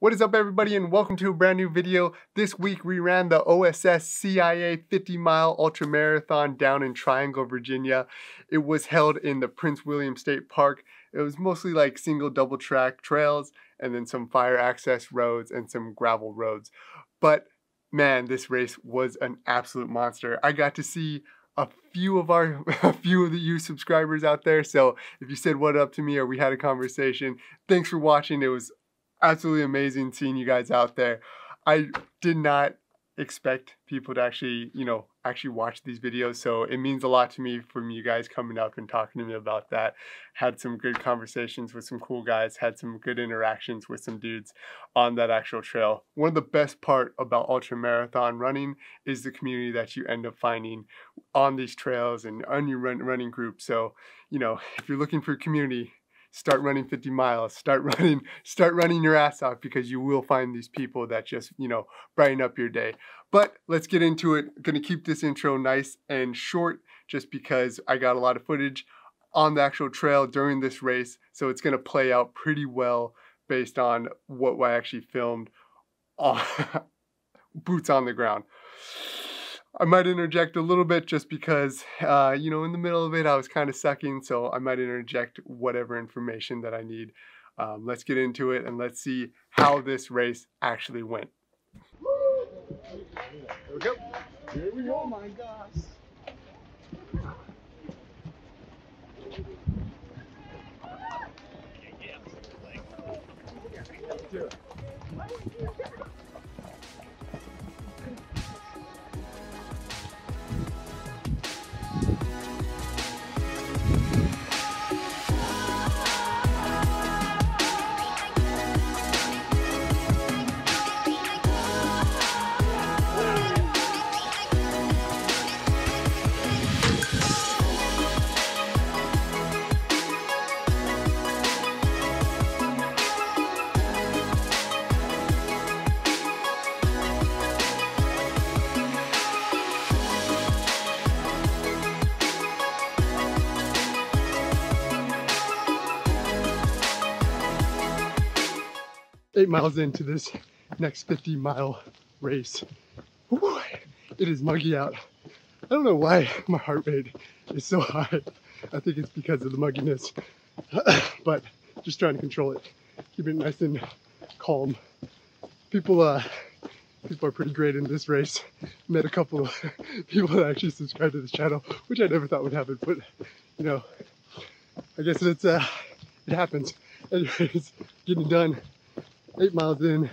What is up, everybody, and welcome to a brand new video. This week we ran the OSS CIA 50-mile ultramarathon down in Triangle, Virginia. It was held in the Prince William State Park. It was mostly like single double track trails and then some fire access roads and some gravel roads. But man, this race was an absolute monster. I got to see a few of you subscribers out there. So if you said what up to me or we had a conversation, thanks for watching. It was absolutely amazing seeing you guys out there. I did not expect people to actually watch these videos, so it means a lot to me from you guys coming up and talking to me about that. Had some good conversations with some cool guys, had some good interactions with some dudes on that actual trail. One of the best part about ultramarathon running is the community that you end up finding on these trails and on your running group. So, if you're looking for community, start running 50 miles, start running your ass off, because you will find these people that just, brighten up your day. But let's get into it. I'm gonna keep this intro nice and short just because I got a lot of footage on the actual trail during this race. So it's gonna play out pretty well based on what I actually filmed on boots on the ground. I might interject a little bit just because, in the middle of it, I was kind of sucking, so I might interject whatever information that I need. Let's get into it and let's see how this race actually went. Here we go. Here we go. Oh my gosh. Eight miles into this next 50-mile race. Whew, it is muggy out. I don't know why my heart rate is so high. I think it's because of the mugginess, but just trying to control it, keep it nice and calm. People are pretty great in this race. Met a couple of people that actually subscribe to this channel, which I never thought would happen, but I guess it happens. Anyways, getting done. 8 miles in,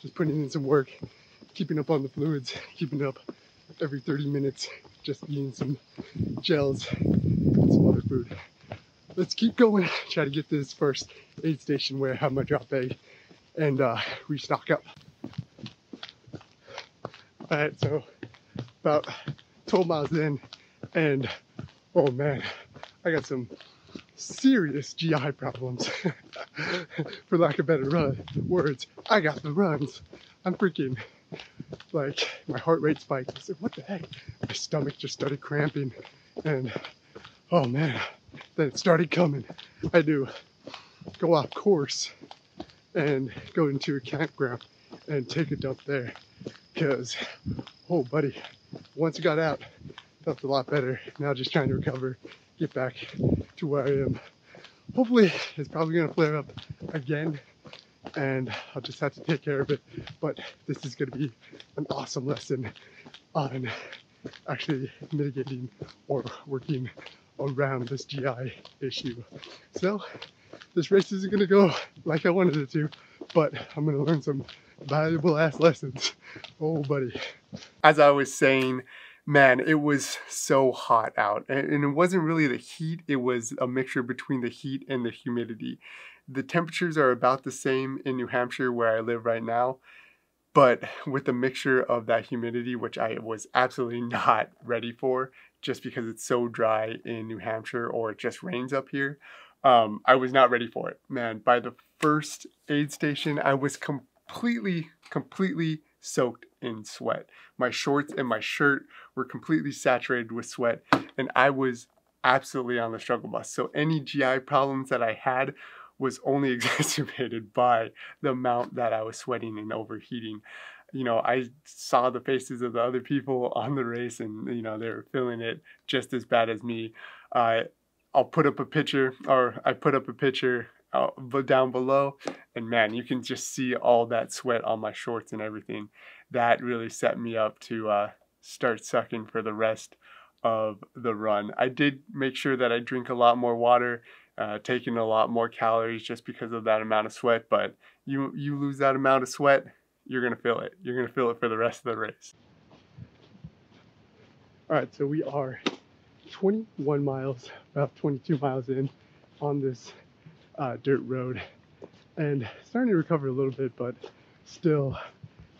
just putting in some work, keeping up on the fluids, keeping up every 30 minutes, just eating some gels and some other food. Let's keep going, try to get to this first aid station where I have my drop bag and restock up. Alright, so about 12 miles in, and oh man, I got some serious GI problems. For lack of better words, I got the runs. I'm freaking, like, my heart rate spiked. I said, what the heck? My stomach just started cramping, and oh man, then it started coming. I had to go off course and go into a campground and take a dump there, because, oh buddy, once I got out, I felt a lot better. Now just trying to recover, get back to where I am. Hopefully it's probably going to flare up again, and I'll just have to take care of it. But this is going to be an awesome lesson on actually mitigating or working around this GI issue. So this race isn't going to go like I wanted it to, but I'm going to learn some valuable ass lessons. Oh buddy. As I was saying, man, it was so hot out, and it wasn't really the heat, it was a mixture between the heat and the humidity. The temperatures are about the same in New Hampshire where I live right now, but with a mixture of that humidity, which I was absolutely not ready for, just because it's so dry in New Hampshire, or it just rains up here. I was not ready for it. Man, by the first aid station, I was completely soaked in sweat. My shorts and my shirt were completely saturated with sweat, and I was absolutely on the struggle bus. So any GI problems that I had was only exacerbated by the amount that I was sweating and overheating. You know, I saw the faces of the other people on the race, and, you know, they were feeling it just as bad as me. I'll put up a picture, or I put up a picture down below, and man, you can just see all that sweat on my shorts and everything. That really set me up to start sucking for the rest of the run. I did make sure that I drink a lot more water, taking a lot more calories just because of that amount of sweat, but you lose that amount of sweat, you're gonna feel it. You're gonna feel it for the rest of the race. All right, so we are 21 miles, about 22 miles in on this dirt road, and starting to recover a little bit, but still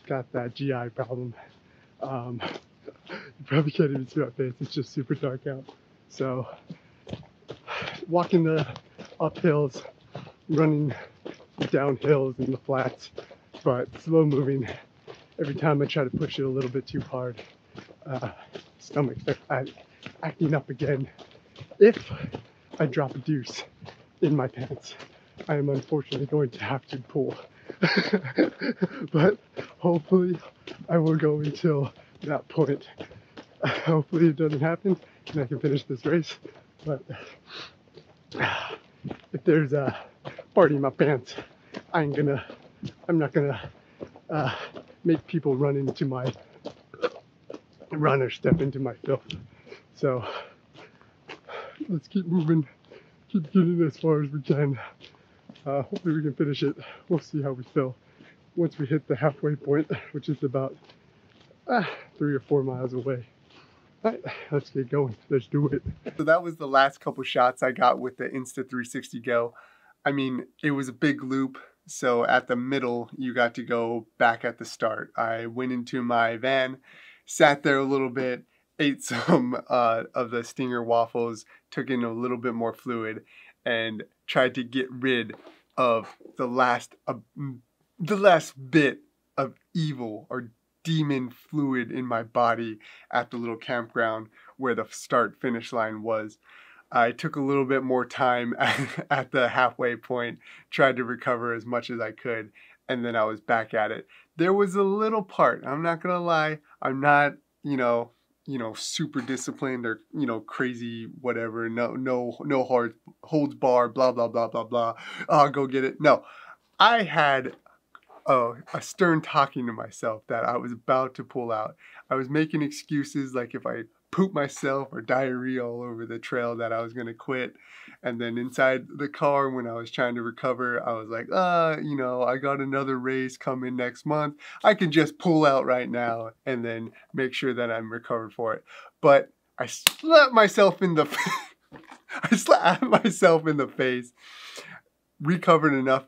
got that GI problem. You probably can't even see my face, it's just super dark out. So walking the up hills, running down hills in the flats, but slow moving. Every time I try to push it a little bit too hard, stomach starts acting up again. If I drop a deuce in my pants, I am unfortunately going to have to pull. But hopefully I will go until that point. Hopefully it doesn't happen and I can finish this race. But if there's a party in my pants, I'm not gonna make people run or step into my filth. So let's keep moving, keep getting as far as we can. Hopefully we can finish it. We'll see how we feel once we hit the halfway point, which is about 3 or 4 miles away. All right, let's get going. Let's do it. So that was the last couple shots I got with the Insta360 Go. I mean, it was a big loop. So at the middle, you got to go back at the start. I went into my van, sat there a little bit, ate some of the Stinger waffles, took in a little bit more fluid, and tried to get rid of the last bit of evil or demon fluid in my body at the little campground where the start-finish line was. I took a little bit more time at the halfway point, tried to recover as much as I could, and then I was back at it. There was a little part, I'm not gonna lie, I'm not, you know, super disciplined or, crazy, whatever, no holds bar, blah, blah, blah, blah, blah, I'll go get it. No, I had a stern talking to myself that I was about to pull out. I was making excuses like if I poop myself or diarrhea all over the trail that I was going to quit. And then inside the car when I was trying to recover, I was like, I got another race coming next month. I can just pull out right now and then make sure that I'm recovered for it. But I slapped myself in the face, recovered enough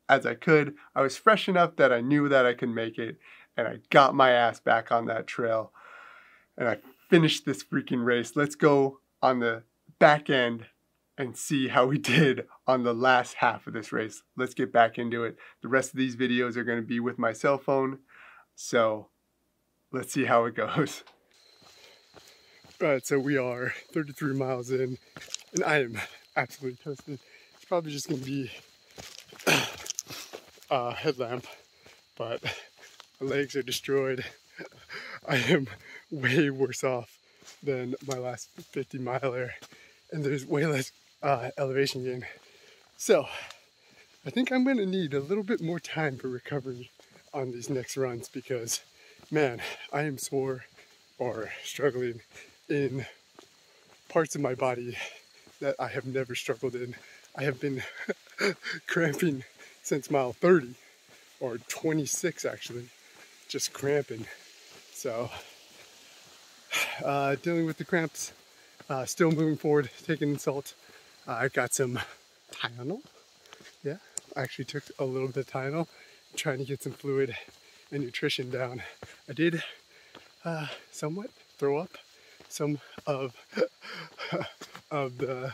as I could. I was fresh enough that I knew that I could make it, and I got my ass back on that trail, and I finished this freaking race. Let's go on the back end and see how we did on the last half of this race. Let's get back into it. The rest of these videos are going to be with my cell phone, so let's see how it goes. All right, so we are 33 miles in, and I am absolutely toasted. It's probably just going to be headlamp, but my legs are destroyed. I am way worse off than my last 50 miler, and there's way less elevation gain. So I think I'm going to need a little bit more time for recovery on these next runs because, man, I am sore or struggling in parts of my body that I have never struggled in. I have been cramping since mile 30 or 26 actually, just cramping. So dealing with the cramps, still moving forward, taking in salt. I got some Tylenol. Yeah, I actually took a little bit of Tylenol, trying to get some fluid and nutrition down. I did somewhat throw up some of the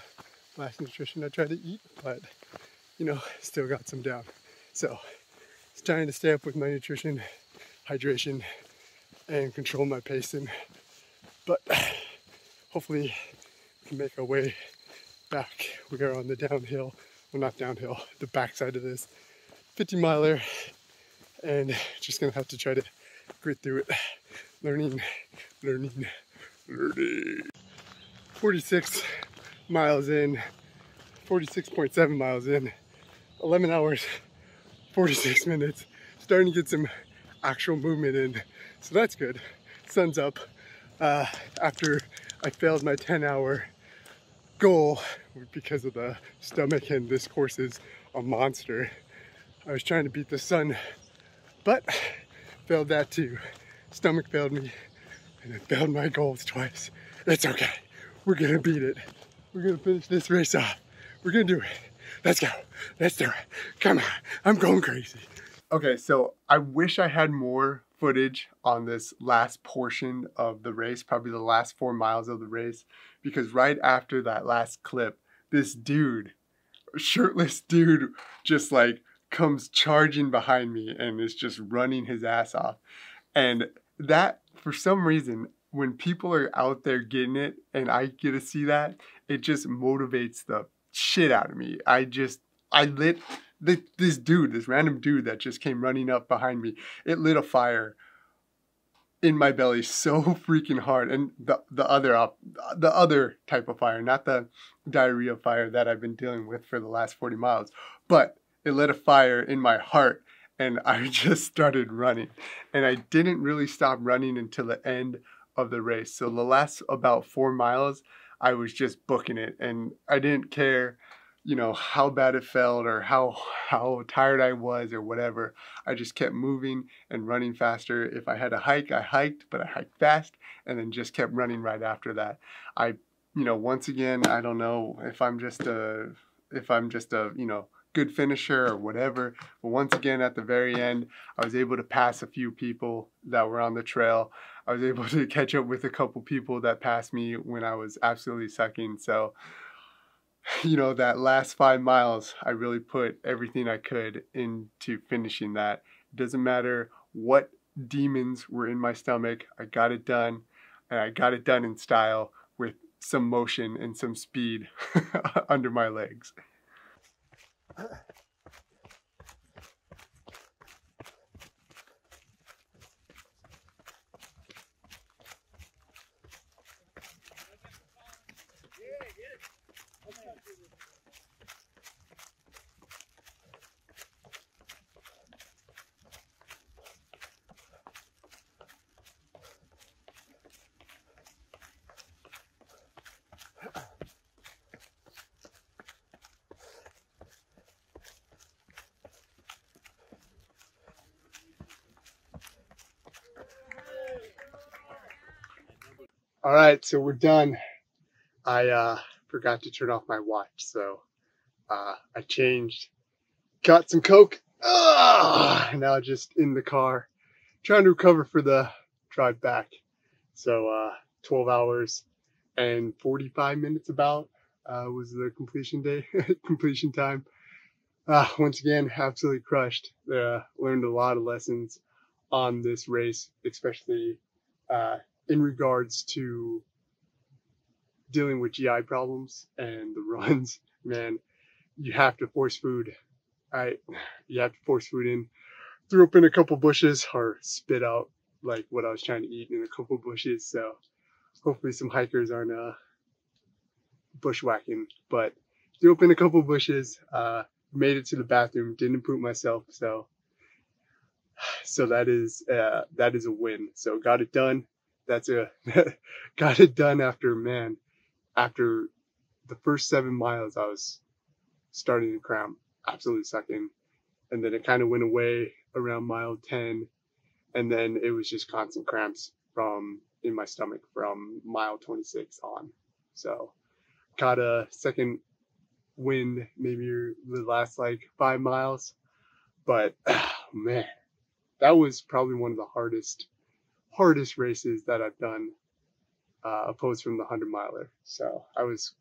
last nutrition I tried to eat, but still got some down. So it's trying to stay up with my nutrition, hydration, and control my pacing. But hopefully we can make our way back. We are on the downhill well, not downhill, the backside of this 50 miler, and just gonna have to try to grit through it. Learning. 46 miles in, 46.7 miles in, 11 hours, 46 minutes, starting to get some actual movement in, so that's good. Sun's up. After I failed my 10-hour goal because of the stomach, and this course is a monster. I was trying to beat the sun, but failed that too. Stomach failed me, and it failed my goals twice. It's okay. We're gonna beat it. We're gonna finish this race off. We're gonna do it. Let's go. Let's do it. Come on. I'm going crazy. Okay, so I wish I had more footage on this last portion of the race, probably the last 4 miles of the race, because right after that last clip, this dude, shirtless dude, just like comes charging behind me and is just running his ass off. And that, for some reason, when people are out there getting it and I get to see that, it just motivates the shit out of me. This random dude that just came running up behind me, it lit a fire in my belly so freaking hard. And the other type of fire, not the diarrhea fire that I've been dealing with for the last 40 miles, but it lit a fire in my heart, and I just started running. And I didn't really stop running until the end of the race. So the last about 4 miles, I was just booking it, and I didn't care, you know, how bad it felt or how tired I was or whatever. I just kept moving and running faster. If I had to hike, I hiked, but I hiked fast and then just kept running right after that. Once again, I don't know if I'm just a, good finisher or whatever. But once again, at the very end, I was able to pass a few people that were on the trail. I was able to catch up with a couple people that passed me when I was absolutely sucking. So, that last 5 miles, I really put everything I could into finishing that. It doesn't matter what demons were in my stomach. I got it done, and I got it done in style with some motion and some speed under my legs. All right, so we're done. I forgot to turn off my watch, so I changed, got some Coke, now just in the car, trying to recover for the drive back. So 12 hours and 45 minutes about was the completion time. Once again, absolutely crushed. Learned a lot of lessons on this race, especially in regards to dealing with GI problems and the runs. Man, you have to force food. You have to force food in. Threw up in a couple bushes, or spit out like what I was trying to eat in a couple bushes. So hopefully some hikers aren't bushwhacking. But threw up in a couple bushes. Made it to the bathroom. Didn't poop myself. So that is a win. So got it done. Got it done after the first 7 miles, I was starting to cramp, absolutely sucking. And then it kind of went away around mile 10. And then it was just constant cramps in my stomach from mile 26 on. So got a second wind, maybe the last 5 miles. But man, that was probably one of the hardest races that I've done, opposed from the 100-miler. So I was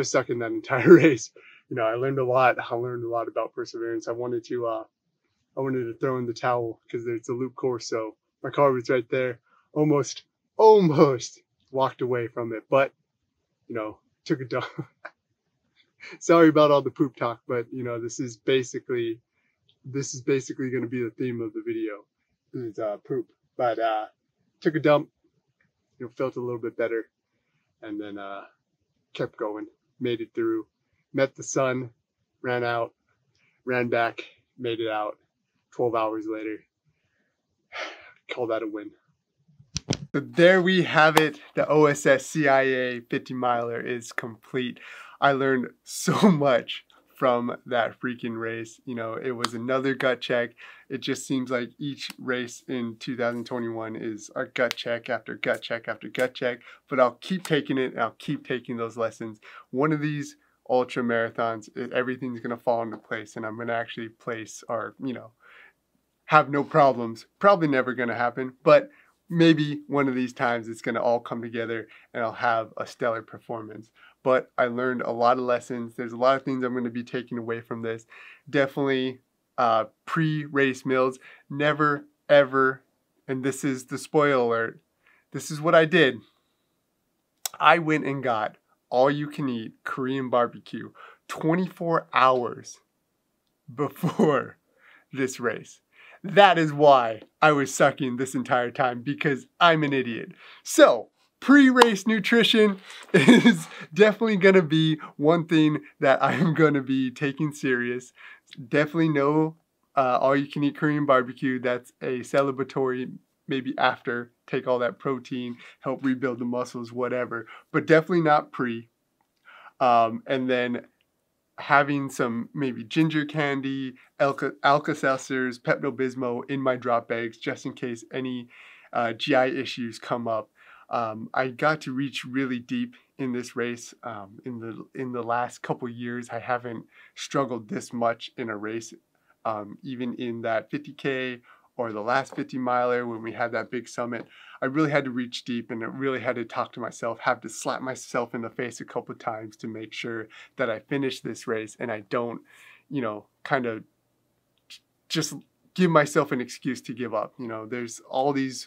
sucking that entire race. I learned a lot. I learned a lot about perseverance. I wanted to throw in the towel because it's a loop course. So my car was right there. Almost walked away from it, but took a dump. Sorry about all the poop talk, but you know, this is basically going to be the theme of the video. Is poop. But took a dump, you know, felt a little bit better, and then kept going, made it through, met the sun, ran out, ran back, made it out. 12 hours later, call that a win. So there we have it. The OSS CIA 50 miler is complete. I learned so much from that freaking race. You know, it was another gut check. It just seems like each race in 2021 is a gut check after gut check after gut check, but I'll keep taking it and I'll keep taking those lessons. One of these ultra marathons, everything's going to fall into place, and I'm going to actually place, or, you know, have no problems. Probably never going to happen, but maybe one of these times it's going to all come together and I'll have a stellar performance. But I learned a lot of lessons. There's a lot of things I'm going to be taking away from this. Definitely pre-race meals. Never, ever, and this is the spoiler alert, this is what I did. I went and got all-you-can-eat Korean barbecue 24 hours before this race. That is why I was sucking this entire time, because I'm an idiot. So, pre-race nutrition is definitely going to be one thing that I'm going to be taking serious. Definitely no all-you-can-eat Korean barbecue. That's a celebratory, maybe after, take all that protein, help rebuild the muscles, whatever. But definitely not pre. And then having some maybe ginger candy, Alka-Seltzers, Pepto-Bismol in my drop bags, just in case any GI issues come up. I got to reach really deep in this race. In the last couple years, I haven't struggled this much in a race. Even in that 50K or the last 50 miler when we had that big summit, I really had to reach deep, and I really had to talk to myself, have to slap myself in the face a couple of times to make sure that I finish this race and I don't, you know, kind of just give myself an excuse to give up. You know, there's all these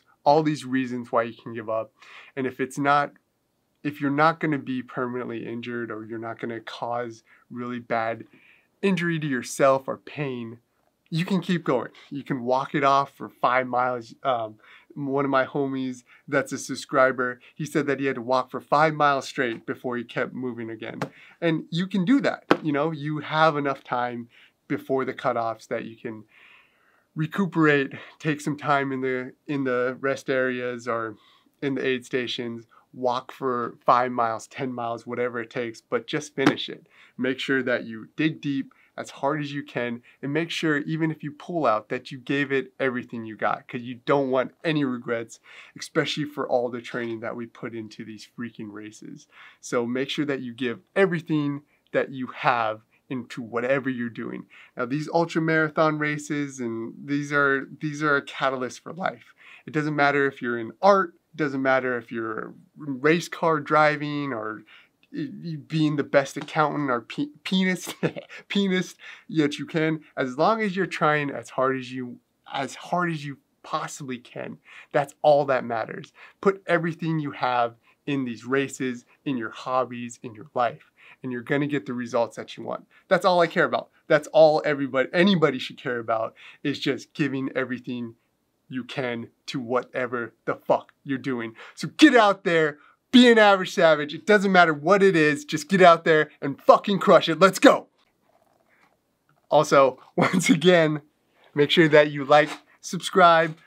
reasons why you can give up. And if you're not going to be permanently injured, or you're not going to cause really bad injury to yourself or pain, you can keep going. You can walk it off for 5 miles. One of my homies that's a subscriber, he said that he had to walk for 5 miles straight before he kept moving again. And you can do that. You know, you have enough time before the cutoffs that you can recuperate, take some time in the rest areas or in the aid stations, walk for 5 miles, 10 miles, whatever it takes, but just finish it. Make sure that you dig deep as hard as you can, and make sure, even if you pull out, that you gave it everything you got, because you don't want any regrets, especially for all the training that we put into these freaking races. So make sure that you give everything that you have into whatever you're doing. Now, these ultra marathon races, and these are a catalyst for life. It doesn't matter if you're in art, it doesn't matter if you're race car driving, or being the best accountant, or pianist yet you can. As long as you're trying as hard as you possibly can, that's all that matters. Put everything you have in these races, in your hobbies, in your life, and you're gonna get the results that you want. That's all I care about. That's all anybody should care about, is just giving everything you can to whatever the fuck you're doing. So get out there, be an average savage. It doesn't matter what it is, just get out there and fucking crush it. Let's go. Also, once again, make sure that you like, subscribe,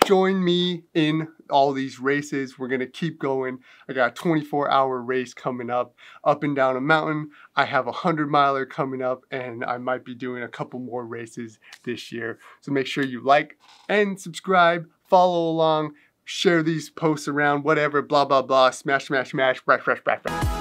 join me in all these races. We're gonna keep going. I got a 24-hour race coming up and down a mountain. I have a 100-miler coming up, and I might be doing a couple more races this year. So make sure you like and subscribe, follow along, share these posts around, whatever, blah, blah, blah, smash, smash, smash, fresh, fresh, fresh, fresh.